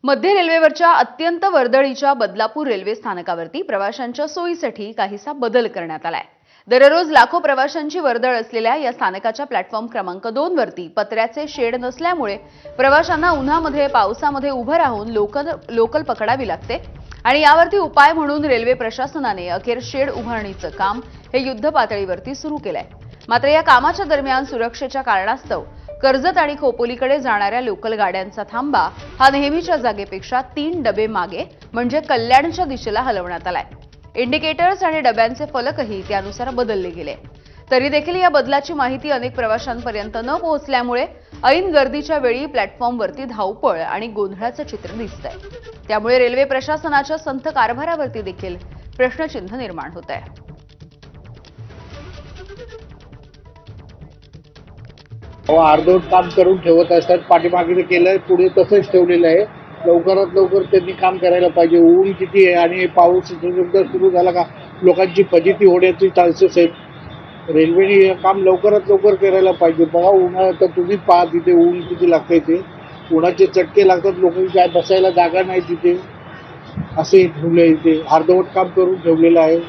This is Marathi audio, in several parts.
मध्य रेल्वेवरच्या अत्यंत वर्दळीच्या बदलापूर रेल्वे स्थानकावरती प्रवाशांच्या सोयीसाठी काहीसा बदल करण्यात आलाय। दररोज लाखो प्रवाशांची वर्दळ असलेल्या या स्थानकाच्या प्लॅटफॉर्म क्रमांक 2 वरती पत्र्याचे शेड नसल्यामुळे प्रवाशांना उन्हामध्ये पावसामध्ये उभं राहून लोकल पकडावी लागते आणि यावरती उपाय म्हणून रेल्वे प्रशासनाने अखेर शेड उभारणीचं काम हे युद्ध पातळीवरती सुरू केलंय। मात्र या कामाच्या दरम्यान सुरक्षेच्या कारणास्तव कर्जत आणि खोपोलीकडे जाणाऱ्या लोकल गाड्यांचा थांबा हा नेहमीच्या जागेपेक्षा 3 डबे मागे म्हणजे कल्याणच्या दिशेला हलवण्यात आलाय। इंडिकेटर्स आणि डब्यांचे फलकही त्यानुसार बदलले गेले। तरी देखील या बदलाची माहिती अनेक प्रवाशांपर्यंत न पोहोचल्यामुळे ऐन गर्दीच्या वेळी प्लॅटफॉर्मवरती धावपळ आणि गोंधळाचं चित्र दिसतंय। त्यामुळे रेल्वे प्रशासनाच्या संथ कारभारावरती देखील प्रश्नचिन्ह निर्माण होत आहे। अर्धवट काम करून ठेवत असतात, पाठीमागे केलंय, पुढे तसंच ठेवलेलं आहे। लवकरात लवकर त्यांनी काम करायला पाहिजे। ऊन किती आहे आणि पाऊस सुरू झाला का लोकांची फजिती होण्याची चान्सेस आहेत। रेल्वेने हे काम लवकरात लवकर करायला पाहिजे। बघा उन्हाळ्यात तर तुम्ही पहा तिथे ऊन किती लागतंय, ते उन्हाचे चटके लागतात, लोकांची काय बसायला जागा नाही तिथे, असे ठेवले इथे अर्धवट काम करून ठेवलेलं आहे।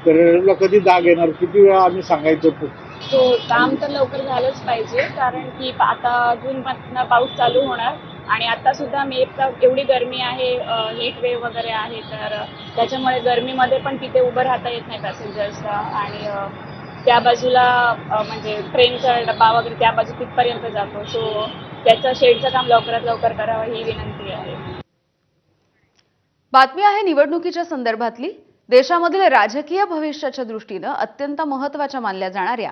तर रेल्वेला कधी जाग येणार, किती वेळा आम्ही सांगायचं। तो काम तर लवकर झालंच पाहिजे, कारण की आता जूनपासून पाऊस चालू होणार आणि आता सुद्धा एवढी गरमी आहे, हीट वेव्ह वगैरे आहे, तर त्याच्यामुळे गरमीमध्ये पण तिथे उभं राहता येत नाही पॅसेंजर्सला आणि त्या बाजूला म्हणजे ट्रेनचा डबा वगैरे त्या बाजू तिथपर्यंत जातो। सो त्याचं शेडचं काम लवकरात लवकर करावं ही विनंती आहे। बातमी आहे निवडणुकीच्या संदर्भातली। देशामधील राजकीय भविष्याच्या दृष्टीने अत्यंत महत्त्वाच्या मानल्या जाणाऱ्या